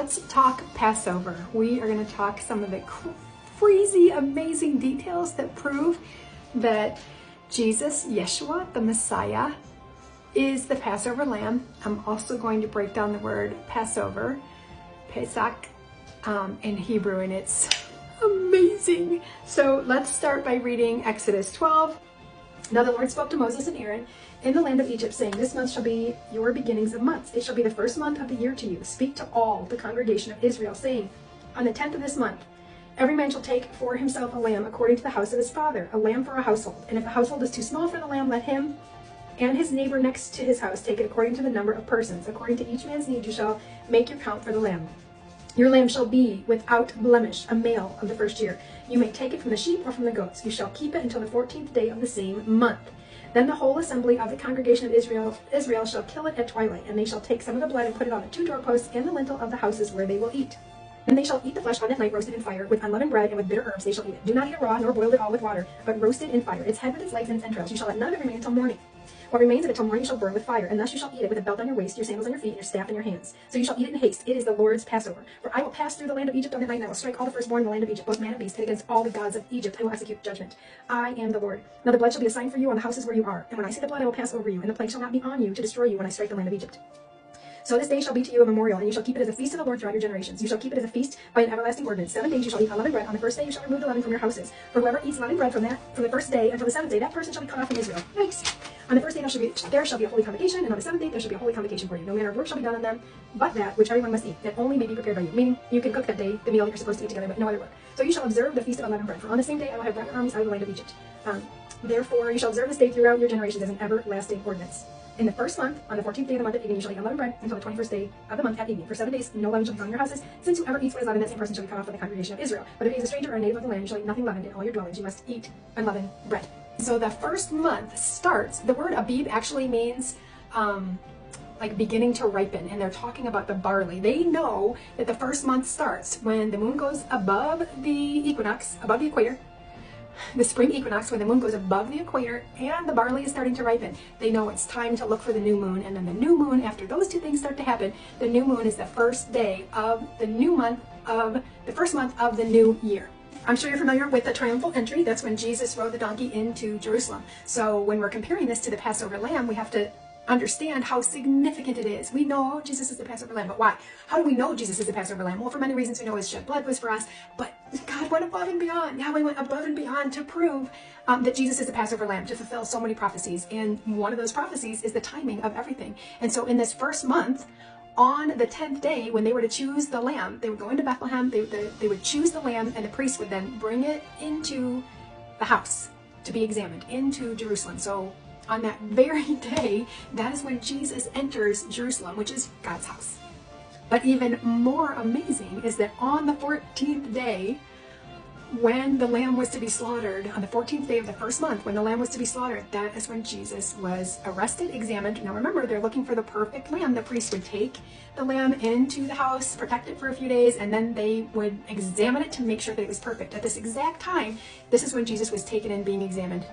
let's talk Passover. We are going to talk some of the crazy, amazing details that prove that Jesus, Yeshua, the Messiah, is the Passover lamb. I'm also going to break down the word Passover, Pesach, in Hebrew, and it's amazing. So let's start by reading Exodus 12. Now the Lord spoke to Moses and Aaron in the land of Egypt, saying, "This month shall be your beginnings of months. It shall be the first month of the year to you. Speak to all the congregation of Israel, saying, on the 10th of this month, every man shall take for himself a lamb according to the house of his father, a lamb for a household. And if the household is too small for the lamb, let him and his neighbor next to his house take it according to the number of persons. According to each man's need you shall make your count for the lamb. Your lamb shall be without blemish, a male of the first year. You may take it from the sheep or from the goats. You shall keep it until the 14th day of the same month. Then the whole assembly of the congregation of Israel shall kill it at twilight, and they shall take some of the blood and put it on the 2 doorposts and the lintel of the houses where they will eat. And they shall eat the flesh on that night, roasted in fire, with unleavened bread and with bitter herbs they shall eat it. Do not eat it raw, nor boiled at all with water, but roasted in fire, its head with its legs and its entrails. You shall let none of it remain until morning. What remains of it till morning you shall burn with fire, and thus you shall eat it with a belt on your waist, your sandals on your feet, and your staff in your hands. So you shall eat it in haste. It is the Lord's Passover. For I will pass through the land of Egypt on that night, and I will strike all the firstborn in the land of Egypt, both man and beast, and against all the gods of Egypt I will execute judgment. I am the Lord. Now the blood shall be a sign for you on the houses where you are, and when I see the blood I will pass over you, and the plague shall not be on you to destroy you when I strike the land of Egypt. So this day shall be to you a memorial, and you shall keep it as a feast of the Lord throughout your generations. You shall keep it as a feast by an everlasting ordinance. 7 days you shall eat unleavened bread. On the first day you shall remove the leaven from your houses. For whoever eats leavened bread from the first day until the 7th day, that person shall be cut off from Israel. Yikes. On the first day there shall be a holy convocation, and on the 7th day there shall be a holy convocation for you. No manner of work shall be done on them, but that which everyone must eat, that only may be prepared by you. Meaning, you can cook that day the meal that you're supposed to eat together, but no other work. So you shall observe the feast of unleavened bread. For on the same day I will have brought your armies out of the land of Egypt. Therefore you shall observe this day throughout your generations as an everlasting ordinance. In the first month, on the 14th day of the month at evening, you shall eat unleavened bread until the 21st day of the month at evening. For 7 days, no leaven shall be found in your houses, since whoever eats what is leavened, that same person shall be cut off from the congregation of Israel. But if he is a stranger or a native of the land, you shall eat nothing leavened in all your dwellings. You must eat unleavened bread. So the first month starts, the word Abib actually means like beginning to ripen, and they're talking about the barley. They know that the first month starts when the moon goes above the equinox, above the equator, the spring equinox, when the moon goes above the equator and the barley is starting to ripen. They know it's time to look for the new moon, and then the new moon, after those two things start to happen, the new moon is the first day of the new month of the first month of the new year. I'm sure you're familiar with the triumphal entry. That's when Jesus rode the donkey into Jerusalem. So when we're comparing this to the Passover lamb, we have to understand how significant it is. We know Jesus is the Passover lamb, but why? How do we know Jesus is the Passover lamb? Well, for many reasons. We know his shed blood was for us, but God went above and beyond. Yahweh went above and beyond to prove that Jesus is the Passover lamb, to fulfill so many prophecies. And one of those prophecies is the timing of everything. And so in this first month, on the 10th day, when they were to choose the lamb, they would go into Bethlehem, they would choose the lamb, and the priest would then bring it into the house to be examined, into Jerusalem. So on that very day, that is when Jesus enters Jerusalem, which is God's house. But even more amazing is that on the 14th day, when the lamb was to be slaughtered, on the 14th day of the first month, when the lamb was to be slaughtered, that is when Jesus was arrested, examined. Now remember, they're looking for the perfect lamb. The priest would take the lamb into the house, protect it for a few days, and then they would examine it to make sure that it was perfect. At this exact time, this is when Jesus was taken and being examined,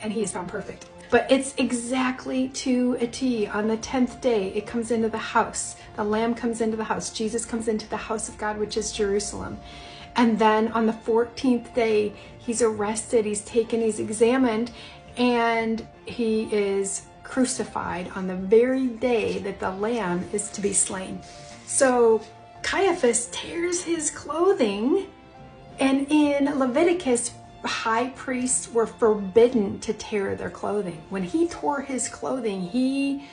and he is found perfect. But it's exactly to a T. On the 10th day, it comes into the house. The lamb comes into the house. Jesus comes into the house of God, which is Jerusalem. And then on the 14th day, he's arrested, he's taken, he's examined, and he is crucified on the very day that the lamb is to be slain. So Caiaphas tears his clothing, and in Leviticus, high priests were forbidden to tear their clothing. When he tore his clothing, he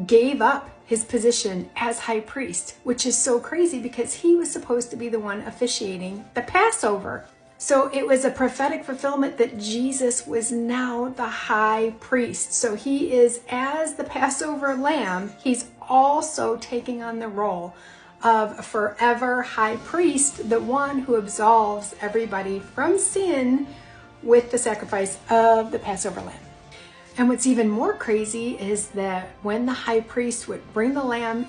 gave up his position as high priest, which is so crazy because he was supposed to be the one officiating the Passover. So it was a prophetic fulfillment that Jesus was now the high priest. So he is, as the Passover lamb, he's also taking on the role of forever high priest, the one who absolves everybody from sin with the sacrifice of the Passover lamb. And what's even more crazy is that when the high priest would bring the lamb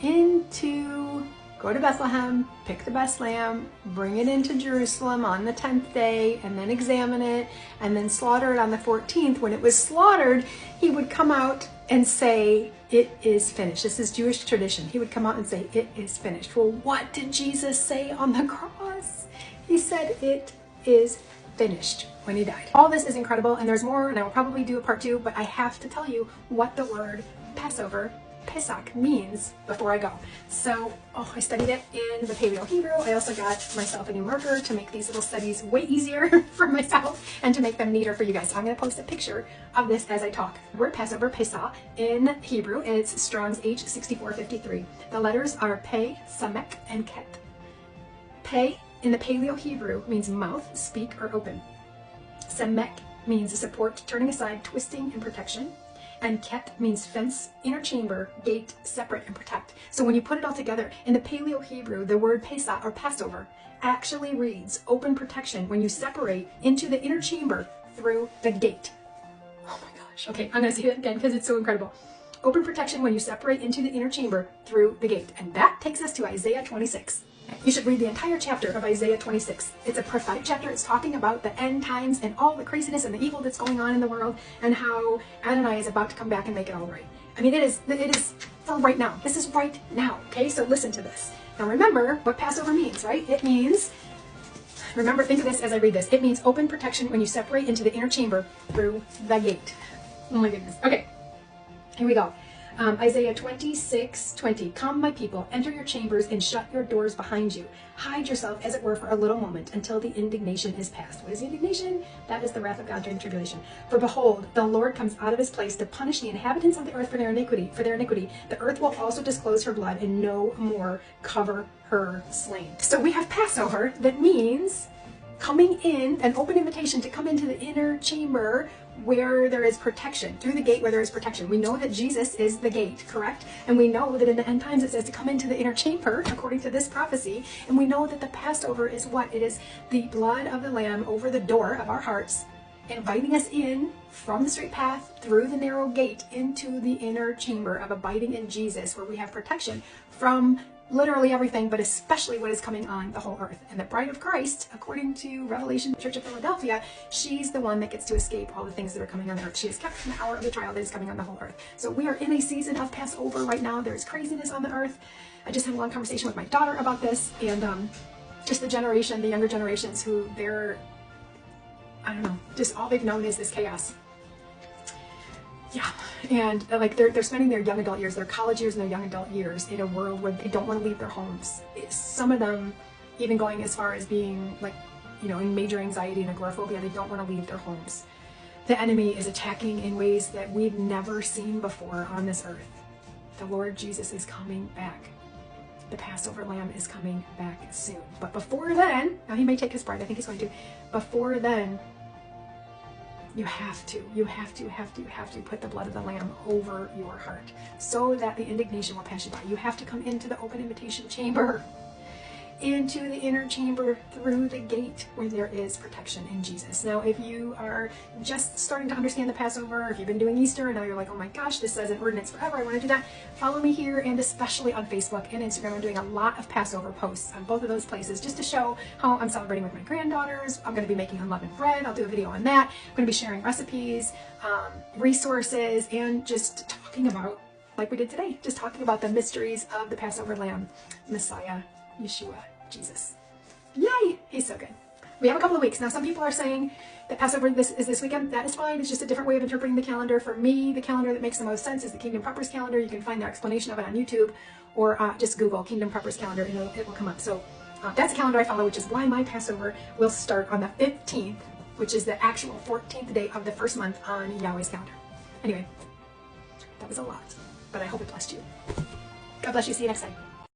go to Bethlehem, pick the best lamb, bring it into Jerusalem on the 10th day, and then examine it, and then slaughter it on the 14th. When it was slaughtered, he would come out and say, it is finished. This is Jewish tradition. He would come out and say, it is finished. Well, what did Jesus say on the cross? He said, it is finished when he died. All this is incredible, and there's more, and I will probably do a part 2, but I have to tell you what the word Passover, Pesach, means before I go. So, I studied it in the Paleo Hebrew. I also got myself a new marker to make these little studies way easier for myself and to make them neater for you guys. So I'm going to post a picture of this as I talk. The word Passover, Pesach, in Hebrew, and it's Strong's H6453. The letters are Pe, Samek, and Ket. Pe in the Paleo Hebrew means mouth, speak, or open. Samek means support, turning aside, twisting, and protection. And Ket means fence, inner chamber, gate, separate, and protect. So when you put it all together, in the Paleo Hebrew, the word Pesach, or Passover, actually reads open protection when you separate into the inner chamber through the gate. Oh my gosh. Okay, I'm going to say that again because it's so incredible. Open protection when you separate into the inner chamber through the gate. And that takes us to Isaiah 26. You should read the entire chapter of Isaiah 26. It's a prophetic chapter. It's talking about the end times and all the craziness and the evil that's going on in the world and how Adonai is about to come back and make it all right. I mean, it is for right now. This is right now, okay? So listen to this. Now remember what Passover means, right? It means, remember, think of this as I read this. It means open protection when you separate into the inner chamber through the gate. Oh my goodness. Okay, here we go. Isaiah 26:20. Come, my people, enter your chambers and shut your doors behind you. Hide yourself, as it were, for a little moment until the indignation is past. What is the indignation? That is the wrath of God during the tribulation. For behold, the Lord comes out of his place to punish the inhabitants of the earth for their iniquity. The earth will also disclose her blood and no more cover her slain. So we have Passover that means coming in, an open invitation to come into the inner chamber where there is protection, through the gate where there is protection. We know that Jesus is the gate, correct? And we know that in the end times it says to come into the inner chamber, according to this prophecy. And we know that the Passover is what? It is the blood of the Lamb over the door of our hearts, inviting us in from the straight path, through the narrow gate, into the inner chamber of abiding in Jesus, where we have protection from literally everything, but especially what is coming on the whole earth. And the bride of Christ, according to Revelation Church of Philadelphia, she's the one that gets to escape all the things that are coming on the earth. She is kept from the hour of the trial that is coming on the whole earth. So we are in a season of Passover right now. There's craziness on the earth. I just had a long conversation with my daughter about this, and just the younger generations who I don't know, just all they've known is this chaos. Yeah, and like they're spending their young adult years, their college years and their young adult years in a world where they don't want to leave their homes. Some of them even going as far as being like, in major anxiety and agoraphobia. They don't want to leave their homes. The enemy is attacking in ways that we've never seen before on this earth. The Lord Jesus is coming back. The Passover lamb is coming back soon. But before then, now he may take his bride, I think he's going to. Before then, you have to put the blood of the Lamb over your heart so that the indignation will pass you by. You have to come into the open invitation chamber, into the inner chamber through the gate where there is protection in Jesus. Now, if you are just starting to understand the Passover, if you've been doing Easter and now you're like, oh my gosh, this says an ordinance forever, I want to do that, follow me here, and especially on Facebook and Instagram. I'm doing a lot of Passover posts on both of those places just to show how I'm celebrating with my granddaughters. I'm going to be making unleavened bread. I'll do a video on that. I'm going to be sharing recipes, resources, and just talking about, like we did today, just talking about the mysteries of the Passover Lamb, Messiah, Yeshua, Jesus. Yay! He's so good. We have a couple of weeks. Now, some people are saying that Passover is this weekend. That is fine. It's just a different way of interpreting the calendar. For me, the calendar that makes the most sense is the Kingdom Preppers calendar. You can find their explanation of it on YouTube, or just Google Kingdom Preppers calendar and it will come up. So that's a calendar I follow, which is why my Passover will start on the 15th, which is the actual 14th day of the first month on Yahweh's calendar. Anyway, that was a lot, but I hope it blessed you. God bless you. See you next time.